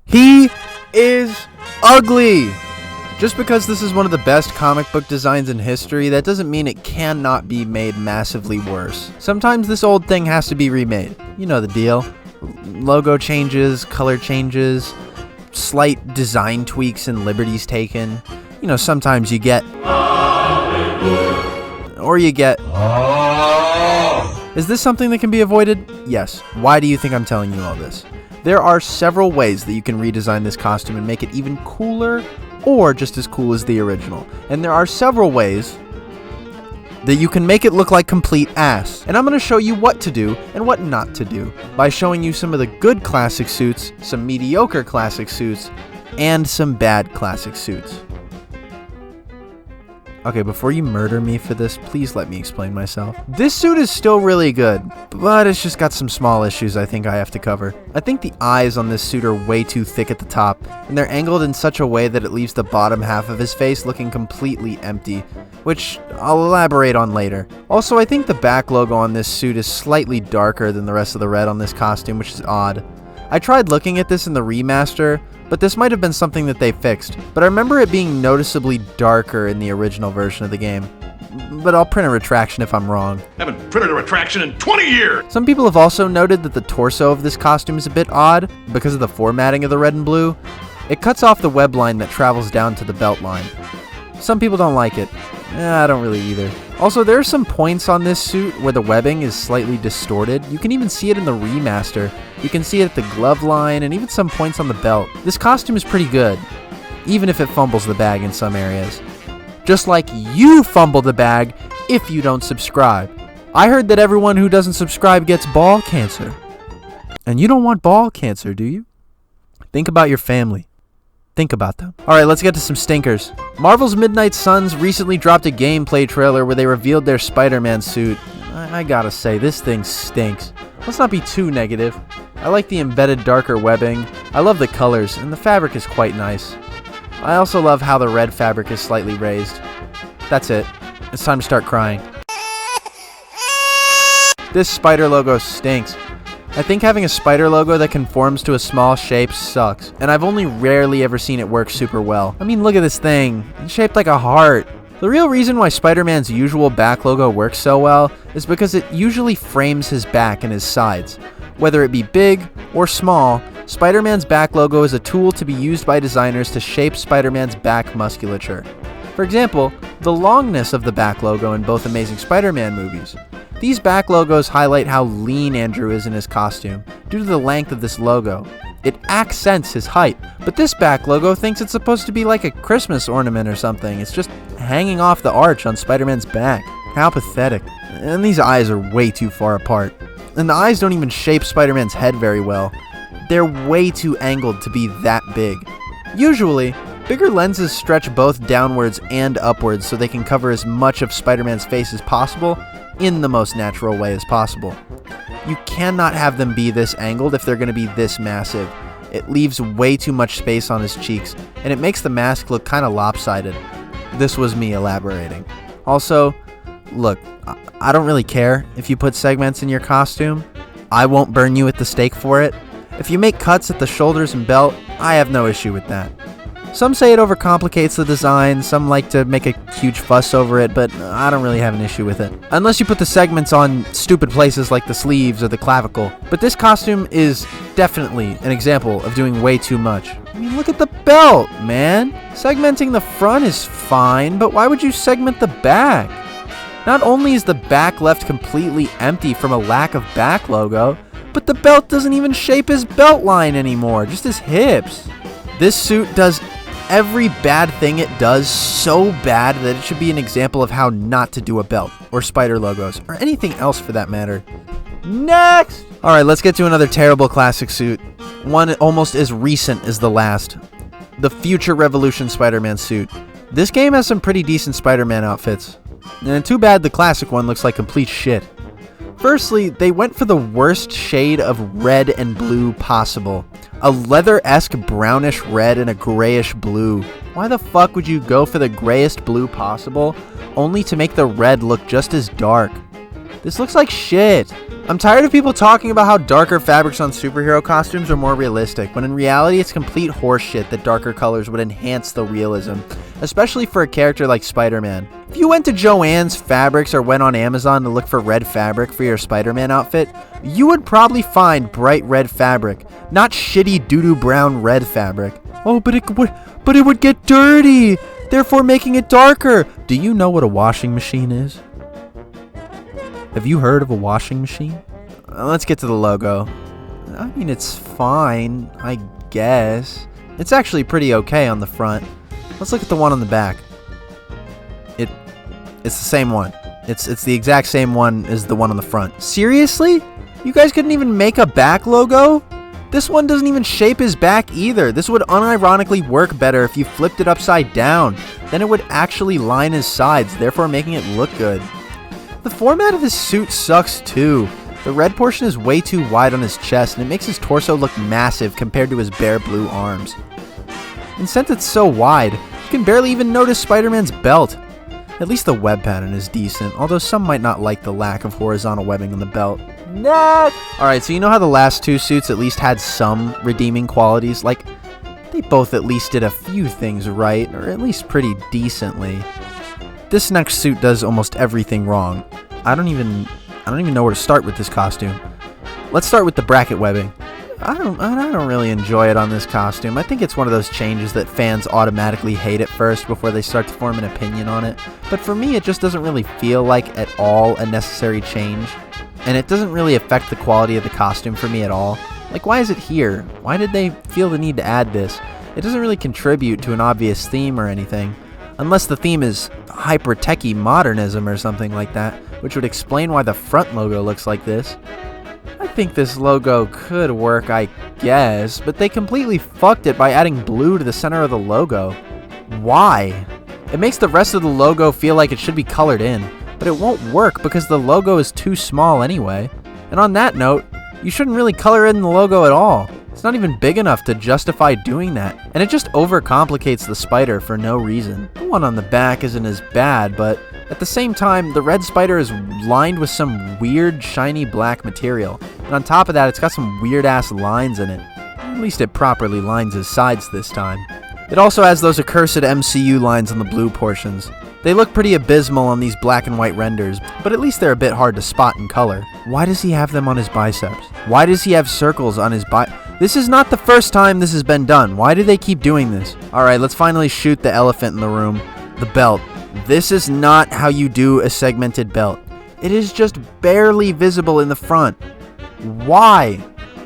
He is ugly! Just because this is one of the best comic book designs in history, that doesn't mean it cannot be made massively worse. Sometimes this old thing has to be remade. You know the deal. Logo changes, color changes, slight design tweaks and liberties taken. You know, sometimes you get... Or you get... Is this something that can be avoided? Yes. Why do you think I'm telling you all this? There are several ways that you can redesign this costume and make it even cooler or just as cool as the original. And there are several ways that you can make it look like complete ass. And I'm going to show you what to do and what not to do by showing you some of the good classic suits, some mediocre classic suits, and some bad classic suits. Okay, before you murder me for this, please let me explain myself. This suit is still really good, but it's just got some small issues I think I have to cover. I think the eyes on this suit are way too thick at the top, and they're angled in such a way that it leaves the bottom half of his face looking completely empty, which I'll elaborate on later. Also, I think the back logo on this suit is slightly darker than the rest of the red on this costume, which is odd. I tried looking at this in the remaster, but this might have been something that they fixed. But I remember it being noticeably darker in the original version of the game. But I'll print a retraction if I'm wrong. I haven't printed a retraction in 20 years! Some people have also noted that the torso of this costume is a bit odd because of the formatting of the red and blue. It cuts off the web line that travels down to the belt line. Some people don't like it. I don't really either. Also, there are some points on this suit where the webbing is slightly distorted. You can even see it in the remaster. You can see it at the glove line and even some points on the belt. This costume is pretty good, even if it fumbles the bag in some areas. Just like you fumble the bag if you don't subscribe. I heard that everyone who doesn't subscribe gets ball cancer. And you don't want ball cancer, do you? Think about your family. Think about them. Alright, let's get to some stinkers. Marvel's Midnight Suns recently dropped a gameplay trailer where they revealed their Spider-Man suit. I gotta say, this thing stinks. Let's not be too negative. I like the embedded darker webbing. I love the colors, and the fabric is quite nice. I also love how the red fabric is slightly raised. That's it. It's time to start crying. This spider logo stinks. I think having a spider logo that conforms to a small shape sucks, and I've only rarely ever seen it work super well. I mean, look at this thing. It's shaped like a heart. The real reason why Spider-Man's usual back logo works so well is because it usually frames his back and his sides. Whether it be big or small, Spider-Man's back logo is a tool to be used by designers to shape Spider-Man's back musculature. For example, the longness of the back logo in both Amazing Spider-Man movies. These back logos highlight how lean Andrew is in his costume, due to the length of this logo. It accents his height, but this back logo thinks it's supposed to be like a Christmas ornament or something. It's just hanging off the arch on Spider-Man's back. How pathetic. And these eyes are way too far apart. And the eyes don't even shape Spider-Man's head very well. They're way too angled to be that big. Usually, bigger lenses stretch both downwards and upwards so they can cover as much of Spider-Man's face as possible in the most natural way as possible. You cannot have them be this angled if they're going to be this massive. It leaves way too much space on his cheeks, and it makes the mask look kind of lopsided. This was me elaborating. Also, look, I don't really care if you put segments in your costume. I won't burn you at the stake for it. If you make cuts at the shoulders and belt, I have no issue with that. Some say it overcomplicates the design, some like to make a huge fuss over it, but I don't really have an issue with it. Unless you put the segments on stupid places like the sleeves or the clavicle. But this costume is definitely an example of doing way too much. I mean, look at the belt, man. Segmenting the front is fine, but why would you segment the back? Not only is the back left completely empty from a lack of back logo, but the belt doesn't even shape his belt line anymore, just his hips. This suit does every bad thing it does so bad that it should be an example of how not to do a belt, or spider logos, or anything else for that matter. Next! Alright, let's get to another terrible classic suit. One almost as recent as the last. The Future Revolution Spider-Man suit. This game has some pretty decent Spider-Man outfits. And too bad the classic one looks like complete shit. Firstly, they went for the worst shade of red and blue possible. A leather-esque brownish red and a grayish blue. Why the fuck would you go for the grayest blue possible, only to make the red look just as dark? This looks like shit. I'm tired of people talking about how darker fabrics on superhero costumes are more realistic, when in reality it's complete horseshit that darker colors would enhance the realism, especially for a character like Spider-Man. If you went to Joann's Fabrics or went on Amazon to look for red fabric for your Spider-Man outfit, you would probably find bright red fabric, not shitty doo-doo brown red fabric. Oh, but it would get dirty, therefore making it darker. Do you know what a washing machine is? Have you heard of a washing machine? Let's get to the logo. I mean, it's fine, I guess. It's actually pretty okay on the front. Let's look at the one on the back. It's the same one. It's the exact same one as the one on the front. Seriously? You guys couldn't even make a back logo? This one doesn't even shape his back either. This would unironically work better if you flipped it upside down. Then it would actually line his sides, therefore making it look good. The format of his suit sucks too. The red portion is way too wide on his chest, and it makes his torso look massive compared to his bare blue arms. And since it's so wide, you can barely even notice Spider-Man's belt. At least the web pattern is decent, although some might not like the lack of horizontal webbing on the belt. Next! Alright, so you know how the last two suits at least had some redeeming qualities? Like, they both at least did a few things right, or at least pretty decently. This next suit does almost everything wrong. I don't even know where to start with this costume. Let's start with the bracket webbing. I don't really enjoy it on this costume. I think it's one of those changes that fans automatically hate at first before they start to form an opinion on it. But for me, it just doesn't really feel like at all a necessary change. And it doesn't really affect the quality of the costume for me at all. Like, why is it here? Why did they feel the need to add this? It doesn't really contribute to an obvious theme or anything. Unless the theme is hyper-techy modernism or something like that, which would explain why the front logo looks like this. I think this logo could work, I guess, but they completely fucked it by adding blue to the center of the logo. Why? It makes the rest of the logo feel like it should be colored in, but it won't work because the logo is too small anyway. And on that note, you shouldn't really color in the logo at all. It's not even big enough to justify doing that, and it just overcomplicates the spider for no reason. The one on the back isn't as bad, but at the same time, the red spider is lined with some weird shiny black material, and on top of that, it's got some weird ass lines in it. At least it properly lines his sides this time. It also has those accursed MCU lines on the blue portions. They look pretty abysmal on these black and white renders, but at least they're a bit hard to spot in color. Why does he have them on his biceps? Why does he have circles on his This is not the first time this has been done. Why do they keep doing this? Alright, let's finally shoot the elephant in the room. The belt. This is not how you do a segmented belt. It is just barely visible in the front. Why?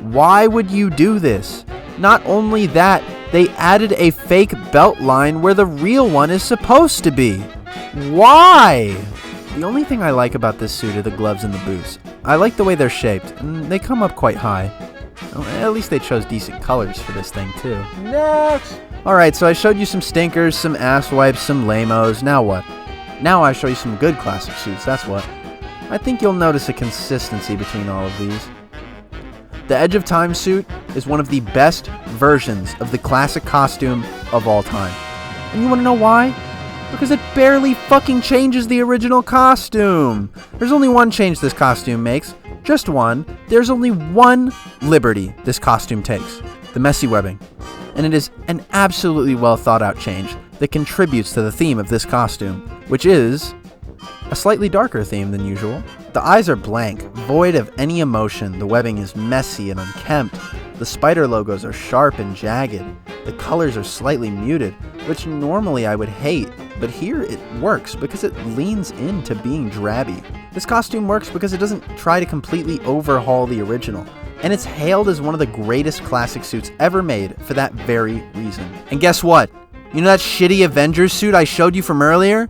Why would you do this? Not only that, they added a fake belt line where the real one is supposed to be. Why? The only thing I like about this suit are the gloves and the boots. I like the way they're shaped, and they come up quite high. Well, at least they chose decent colors for this thing too. Next! Alright, so I showed you some stinkers, some ass wipes, some lame-os. Now what? Now I show you some good classic suits, that's what. I think you'll notice a consistency between all of these. The Edge of Time suit is one of the best versions of the classic costume of all time. And you want to know why? Because it barely fucking changes the original costume. There's only one change this costume makes. Just one. There's only one liberty this costume takes. The messy webbing. And it is an absolutely well thought out change that contributes to the theme of this costume, which is a slightly darker theme than usual. The eyes are blank, void of any emotion. The webbing is messy and unkempt. The spider logos are sharp and jagged. The colors are slightly muted, which normally I would hate, but here it works because it leans into being drabby. This costume works because it doesn't try to completely overhaul the original, and it's hailed as one of the greatest classic suits ever made for that very reason. And guess what? You know that shitty Avengers suit I showed you from earlier?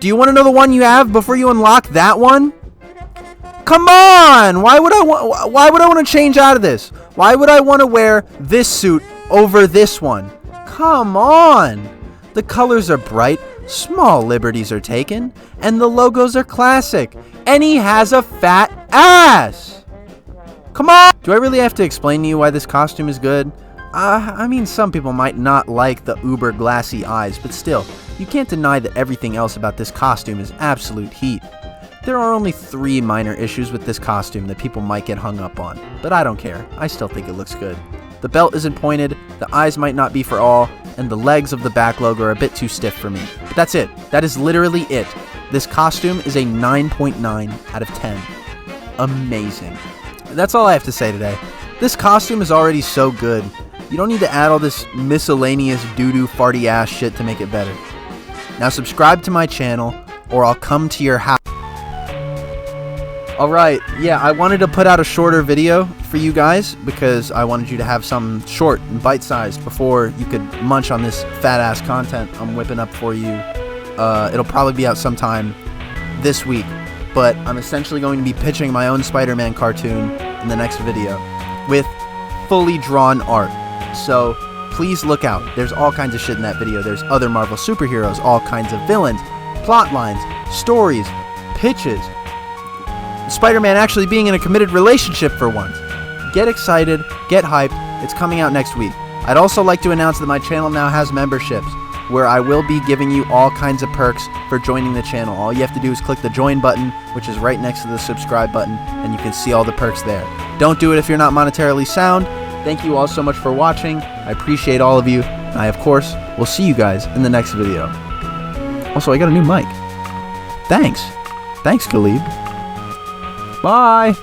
Do you want to know the one you have before you unlock that one? Come on! Why would I want to change out of this? Why would I want to wear this suit over this one? Come on! The colors are bright, small liberties are taken, and the logos are classic. And he has a fat ass! Come on! Do I really have to explain to you why this costume is good? I mean, some people might not like the uber glassy eyes, but still, you can't deny that everything else about this costume is absolute heat. There are only 3 minor issues with this costume that people might get hung up on, but I don't care. I still think it looks good. The belt isn't pointed, the eyes might not be for all, and the legs of the back logo are a bit too stiff for me. But that's it. That is literally it. This costume is a 9.9 out of 10. Amazing. That's all I have to say today. This costume is already so good. You don't need to add all this miscellaneous doo-doo farty ass shit to make it better. Now subscribe to my channel, or I'll come to your house. Alright, yeah, I wanted to put out a shorter video for you guys because I wanted you to have something short and bite-sized before you could munch on this fat-ass content I'm whipping up for you. It'll probably be out sometime this week, but I'm essentially going to be pitching my own Spider-Man cartoon in the next video with fully drawn art. So please look out. There's all kinds of shit in that video. There's other Marvel superheroes, all kinds of villains, plot lines, stories, pitches, Spider-Man actually being in a committed relationship for once. Get excited, get hyped, it's coming out next week. I'd also like to announce that my channel now has memberships, where I will be giving you all kinds of perks for joining the channel. All you have to do is click the join button, which is right next to the subscribe button, and you can see all the perks there. Don't do it if you're not monetarily sound. Thank you all so much for watching. I appreciate all of you. And I, of course, will see you guys in the next video. Also, I got a new mic. Thanks. Thanks, Khalib. Bye!